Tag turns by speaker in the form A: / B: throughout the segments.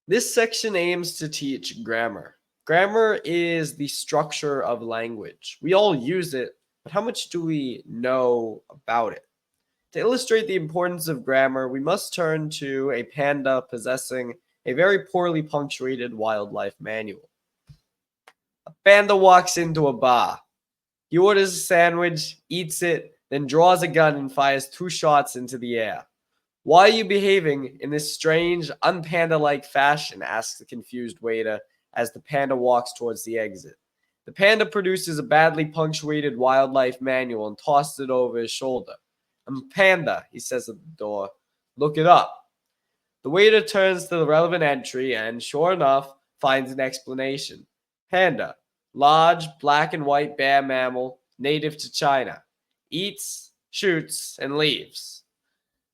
A: This section aims to teach grammar. Grammar is the structure of language. We all use it, but how much do we know about it? To illustrate the importance of grammar, we must turn to a panda possessing a very poorly punctuated wildlife manual. A panda walks into a bar. He orders a sandwich, eats it, then draws a gun and fires 2 shots into the air. "Why are you behaving in this strange, unpanda-like fashion?" asks the confused waiter as the panda walks towards the exit. The panda produces a badly punctuated wildlife manual and tosses it over his shoulder. "I'm a panda," he says at the door. "Look it up." The waiter turns to the relevant entry and, sure enough, finds an explanation. Panda, large black and white bear mammal, native to China. Eats, shoots, and leaves.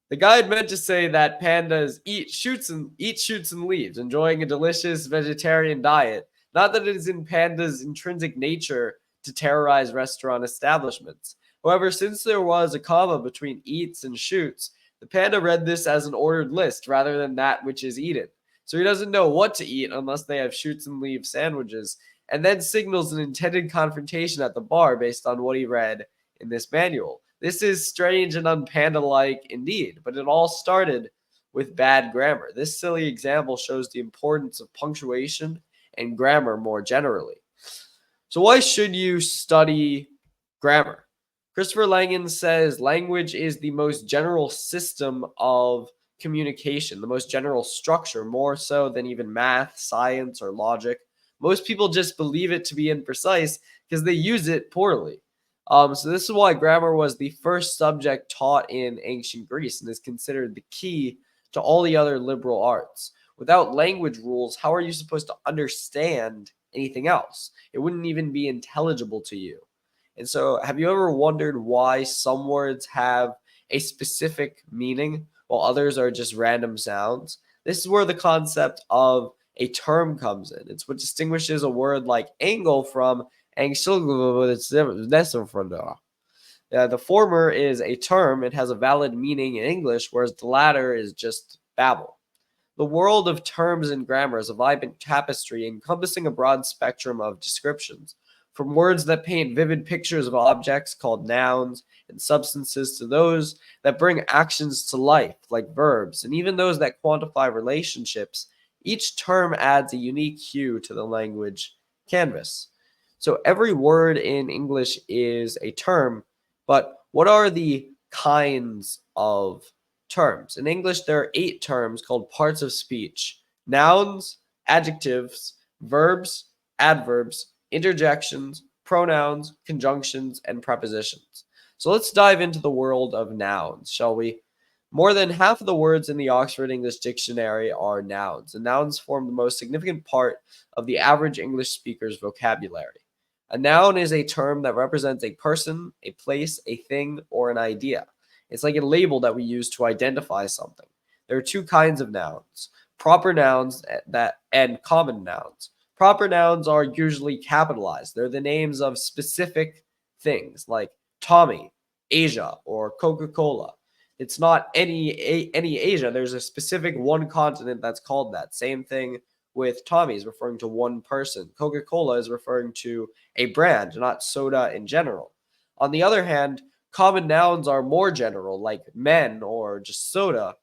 A: The guide meant to say that pandas eat, shoots, and leaves, enjoying a delicious vegetarian diet, not that it is in pandas' intrinsic nature to terrorize restaurant establishments. However, since there was a comma between eats and shoots, the panda read this as an ordered list rather than that which is eaten. So he doesn't know what to eat unless they have shoots and leaves sandwiches, and then signals an intended confrontation at the bar based on what he read in this manual. This is strange and unpanda-like indeed, but it all started with bad grammar. This silly example shows the importance of punctuation and grammar more generally. So why should you study grammar? Christopher Langan says language is the most general system of communication, the most general structure, more so than even math, science, or logic. Most people just believe it to be imprecise because they use it poorly. So this is why grammar was the first subject taught in ancient Greece and is considered the key to all the other liberal arts. Without language rules, how are you supposed to understand anything else? It wouldn't even be intelligible to you. And so, have you ever wondered why some words have a specific meaning while others are just random sounds? This is where the concept of a term comes in. It's what distinguishes a word like angle from the former is a term, it has a valid meaning in English, whereas the latter is just babble. The world of terms and grammar is a vibrant tapestry encompassing a broad spectrum of descriptions, from words that paint vivid pictures of objects called nouns and substances to those that bring actions to life, like verbs, and even those that quantify relationships. Each term adds a unique hue to the language canvas. So every word in English is a term, but what are the kinds of terms? In English, there are 8 terms called parts of speech: nouns, adjectives, verbs, adverbs, interjections, pronouns, conjunctions, and prepositions. So let's dive into the world of nouns, shall we? More than half of the words in the Oxford English Dictionary are nouns, and nouns form the most significant part of the average English speaker's vocabulary. A noun is a term that represents a person, a place, a thing, or an idea. It's like a label that we use to identify something. There are 2 kinds of nouns: proper nouns and common nouns. Proper nouns are usually capitalized. They're the names of specific things like Tommy, Asia, or Coca-Cola. It's not any Asia. There's a specific one continent that's called that. Same thing with Tommy is referring to one person. Coca-Cola is referring to a brand, not soda in general. On the other hand, common nouns are more general, like men or just soda,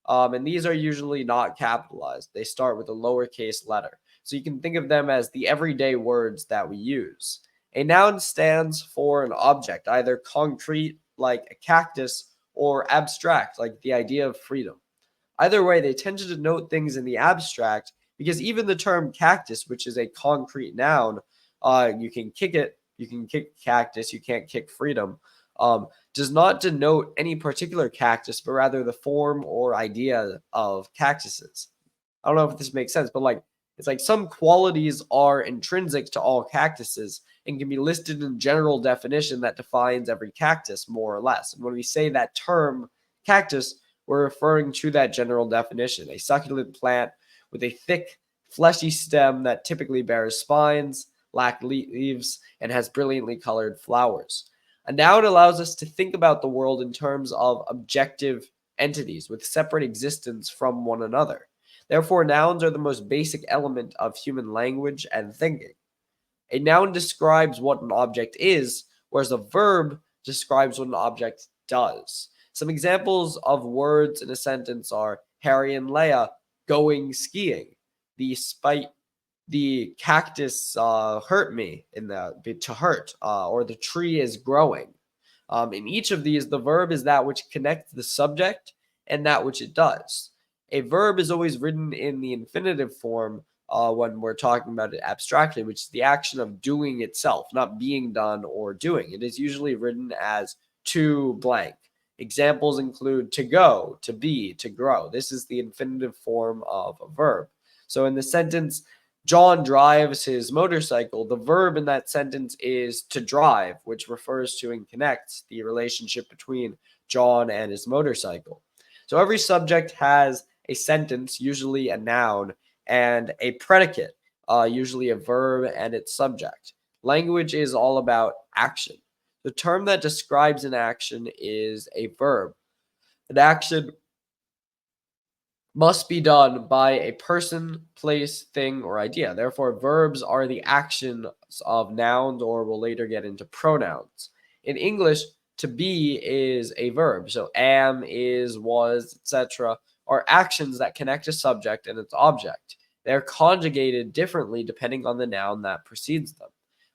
A: and these are usually not capitalized. They start with a lowercase letter. So you can think of them as the everyday words that we use. A noun stands for an object, either concrete, like a cactus, or abstract, like the idea of freedom. Either way, they tend to denote things in the abstract because even the term cactus, which is a concrete noun, you can kick it, you can kick cactus, you can't kick freedom, does not denote any particular cactus, but rather the form or idea of cactuses. I don't know if this makes sense, but like it's like some qualities are intrinsic to all cactuses and can be listed in general definition that defines every cactus more or less. And when we say that term cactus, we're referring to that general definition: a succulent plant with a thick, fleshy stem that typically bears spines, lacks leaves, and has brilliantly colored flowers. A noun allows us to think about the world in terms of objective entities with separate existence from one another. Therefore, nouns are the most basic element of human language and thinking. A noun describes what an object is, whereas a verb describes what an object does. Some examples of words in a sentence are Harry and Leia going skiing. The cactus hurt me to hurt, or the tree is growing. In each of these, the verb is that which connects the subject and that which it does. A verb is always written in the infinitive form when we're talking about it abstractly, which is the action of doing itself, not being done or doing. It is usually written as to blank. Examples include to go, to be, to grow. This is the infinitive form of a verb. So in the sentence, John drives his motorcycle, the verb in that sentence is to drive, which refers to and connects the relationship between John and his motorcycle. So every subject has a sentence, usually a noun, and a predicate, usually a verb and its subject. Language is all about action. The term that describes an action is a verb. An action must be done by a person, place, thing, or idea. Therefore, verbs are the actions of nouns, or we'll later get into pronouns. In English, to be is a verb. So am, is, was, etc. are actions that connect a subject and its object. They're conjugated differently depending on the noun that precedes them.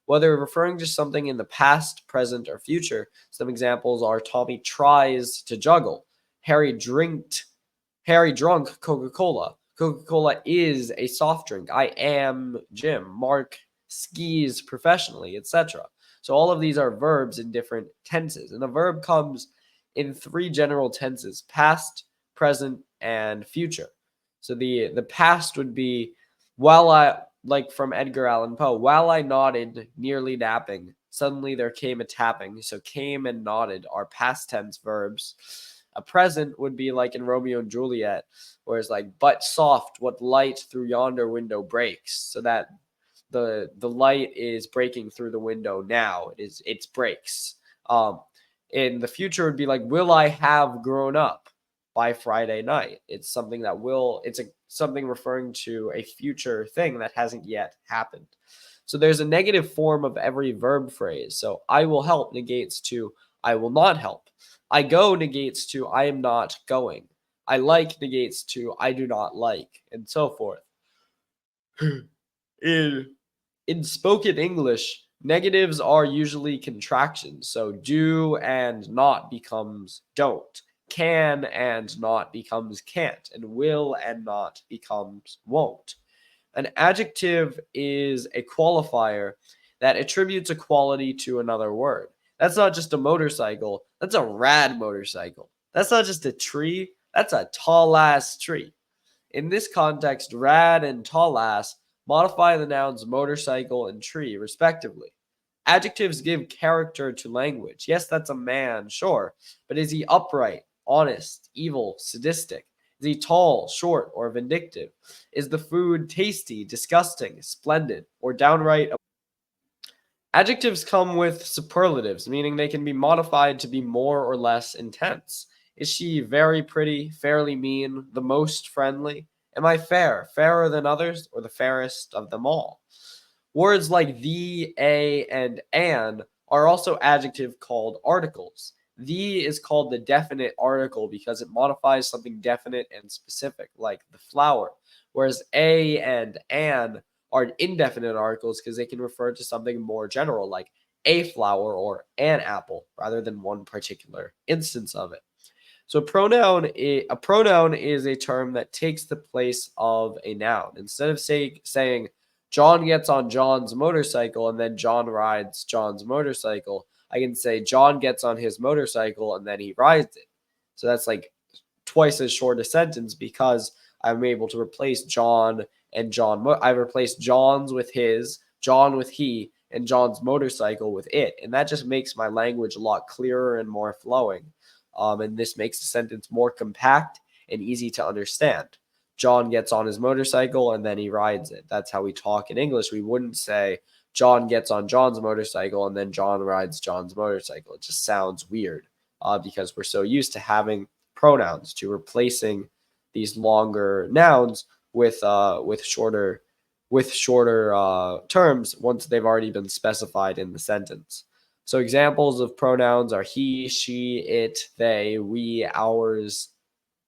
A: Whether referring to something in the past, present, or future, some examples are Tommy tries to juggle, Harry drunk Coca-Cola. Coca-Cola is a soft drink. I am Jim. Mark skis professionally, etc. So all of these are verbs in different tenses. And the verb comes in three general tenses: past, present, and future. So the past would be like from Edgar Allan Poe, while I nodded, nearly napping, suddenly there came a tapping. So came and nodded are past tense verbs. A present would be like in Romeo and Juliet, where it's like, but soft, what light through yonder window breaks, so that the light is breaking through the window now. It's breaks. In the future would be like, will I have grown up by Friday night? It's something that something referring to a future thing that hasn't yet happened. So there's a negative form of every verb phrase. So I will help negates to I will not help. I go negates to I am not going. I like negates to I do not like, and so forth. In spoken English, negatives are usually contractions. So do and not becomes don't. Can and not becomes can't. And will and not becomes won't. An adjective is a qualifier that attributes a quality to another word. That's not just a motorcycle. That's a rad motorcycle. That's not just a tree. That's a tall ass tree. In this context, rad and tall ass modify the nouns motorcycle and tree, respectively. Adjectives give character to language. Yes, that's a man, sure. But is he upright, honest, evil, sadistic? Is he tall, short, or vindictive? Is the food tasty, disgusting, splendid, or downright? Adjectives come with superlatives, meaning they can be modified to be more or less intense. Is she very pretty, fairly mean, the most friendly? Am I fair, fairer than others, or the fairest of them all? Words like the, a, and an are also adjective called articles. The is called the definite article because it modifies something definite and specific, like the flower, whereas a and an are indefinite articles because they can refer to something more general, like a flower or an apple, rather than one particular instance of it. So a pronoun is a term that takes the place of a noun. Instead of saying John gets on John's motorcycle and then John rides John's motorcycle, I can say John gets on his motorcycle and then he rides it. So that's like twice as short a sentence because I'm able to replace John and John. I replaced John's with his, John with he, and John's motorcycle with it. And that just makes my language a lot clearer and more flowing. And this makes the sentence more compact and easy to understand. John gets on his motorcycle and then he rides it. That's how we talk in English. We wouldn't say John gets on John's motorcycle and then John rides John's motorcycle. It just sounds weird because we're so used to having pronouns, to replacing these longer nouns with shorter terms once they've already been specified in the sentence. So examples of pronouns are he, she, it, they, we, ours,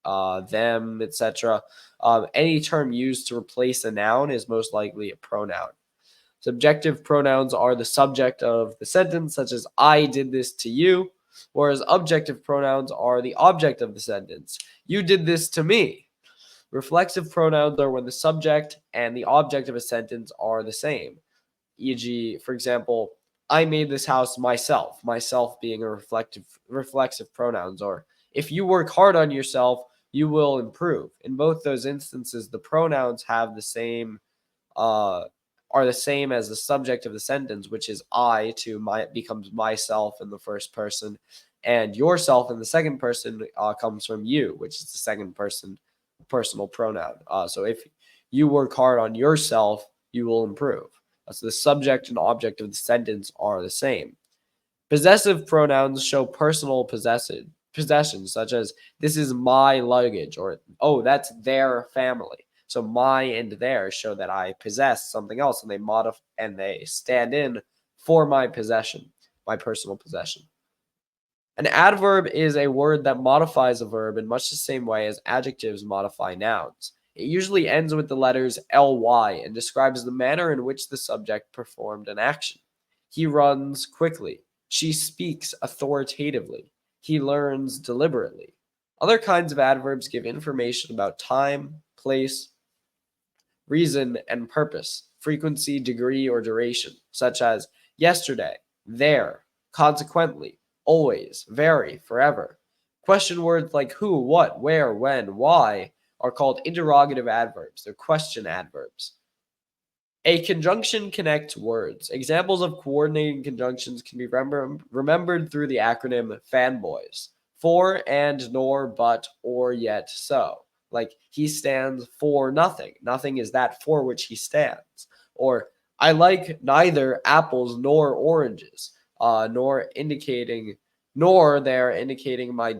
A: them, etc. Any term used to replace a noun is most likely a pronoun. Subjective pronouns are the subject of the sentence, such as I did this to you, whereas objective pronouns are the object of the sentence. You did this to me. Reflexive pronouns are when the subject and the object of a sentence are the same. E.g., for example, I made this house myself, myself being a reflexive pronouns, or if you work hard on yourself, you will improve. In both those instances, the pronouns have the same are the same as the subject of the sentence, which is I to my becomes myself in the first person, and yourself in the second person comes from you, which is the second person personal pronoun. So if you work hard on yourself, you will improve. So the subject and object of the sentence are the same. Possessive pronouns show personal possessions, such as this is my luggage, or oh, that's their family. So my and their show that I possess something else, and they stand in for my possession, my personal possession. An adverb is a word that modifies a verb in much the same way as adjectives modify nouns. It usually ends with the letters ly and describes the manner in which the subject performed an action. He runs quickly. She speaks authoritatively. He learns deliberately. Other kinds of adverbs give information about time, place, reason, and purpose, frequency, degree, or duration, such as yesterday, there, consequently, always, very, forever. Question words like who, what, where, when, why are called interrogative adverbs. They're question adverbs. A conjunction connects words. Examples of coordinating conjunctions can be remembered through the acronym FANBOYS. For, and, nor, but, or, yet, so. Like, he stands for nothing. Nothing is that for which he stands. Or, I like neither apples nor oranges, nor they're indicating my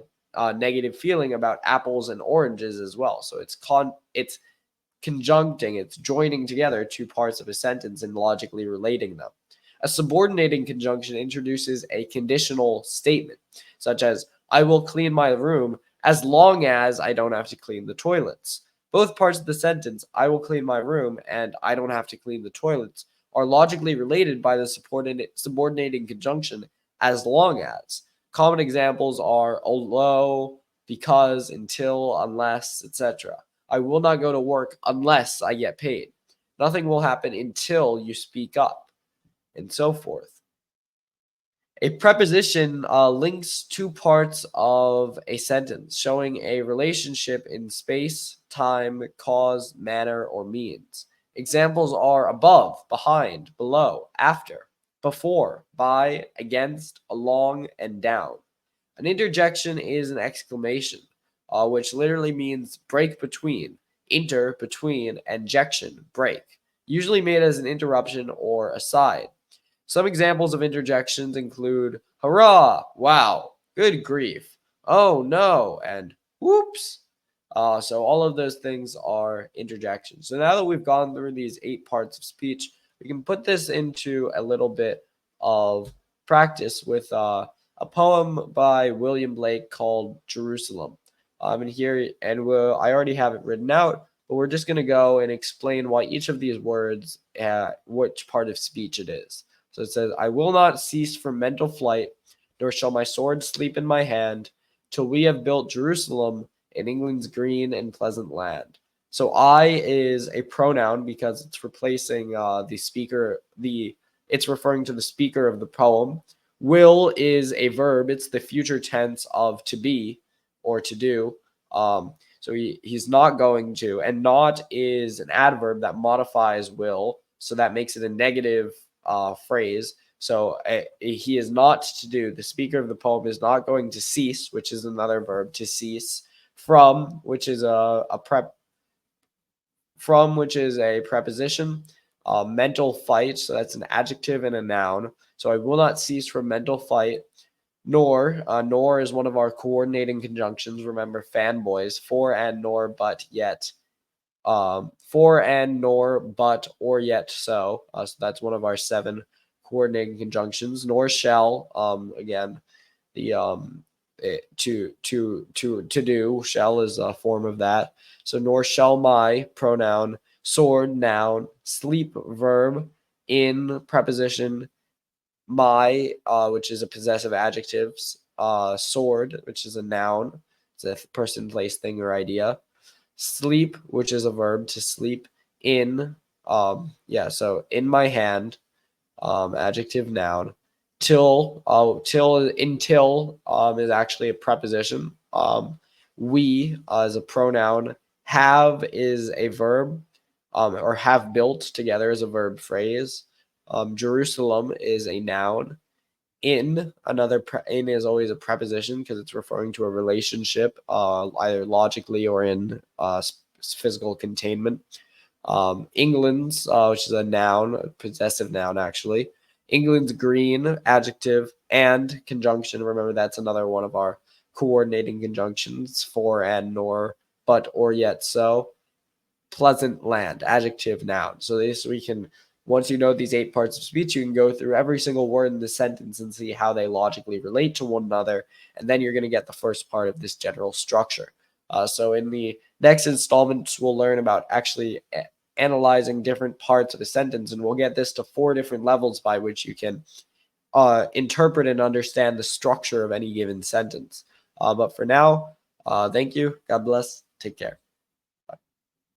A: negative feeling about apples and oranges as well. So it's conjuncting, it's joining together two parts of a sentence and logically relating them. A subordinating conjunction introduces a conditional statement, such as, I will clean my room as long as I don't have to clean the toilets. Both parts of the sentence, I will clean my room and I don't have to clean the toilets, are logically related by the subordinating conjunction as long as. Common examples are although, because, until, unless, etc. I will not go to work unless I get paid. Nothing will happen until you speak up, and so forth. A preposition links two parts of a sentence, showing a relationship in space, time, cause, manner, or means. Examples are above, behind, below, after, before, by, against, along, and down. An interjection is an exclamation, which literally means break between, inter, between, and jection, break, usually made as an interruption or aside. Some examples of interjections include hurrah, wow, good grief, oh no, and whoops. So all of those things are interjections. So now that we've gone through these 8 parts of speech, we can put this into a little bit of practice with a poem by William Blake called Jerusalem. I already have it written out, but we're just going to go and explain why each of these words, which part of speech it is. So it says, I will not cease from mental flight, nor shall my sword sleep in my hand, till we have built Jerusalem in England's green and pleasant land. So I is a pronoun because it's replacing the speaker. It's referring to the speaker of the poem. Will is a verb. It's the future tense of to be or to do. So he's not going to. And not is an adverb that modifies will. So that makes it a negative phrase. So he is not to do. The speaker of the poem is not going to cease, which is another verb, to cease. From, which is which is a preposition. Mental fight, so that's an adjective and a noun. So I will not cease from mental fight. Nor is one of our coordinating conjunctions. Remember, fanboys, for and nor, but yet. For and nor, but, or yet so. So that's one of our 7 coordinating conjunctions. Nor shall, again, the to do, shall is a form of that. So nor shall my, pronoun, sword, noun, sleep, verb, in, preposition, my, which is a possessive adjectives, sword, which is a noun, it's a person, place, thing, or idea, sleep, which is a verb, to sleep, in, so in my hand, adjective, noun, till, until, is actually a preposition, we, is a pronoun, have is a verb, or have built together is a verb phrase, Jerusalem is a noun, in, in is always a preposition because it's referring to a relationship, either logically or in physical containment. England's, which is a noun, a possessive noun actually. England's green, adjective, and conjunction. Remember, that's another one of our coordinating conjunctions, for and nor, but, or yet so. Pleasant land, adjective, noun. So this we can, once you know these 8 parts of speech, you can go through every single word in the sentence and see how they logically relate to one another, and then you're going to get the first part of this general structure. So in the next installments, we'll learn about actually analyzing different parts of a sentence, and we'll get this to 4 different levels by which you can interpret and understand the structure of any given sentence. But for now, thank you. God bless. Take care.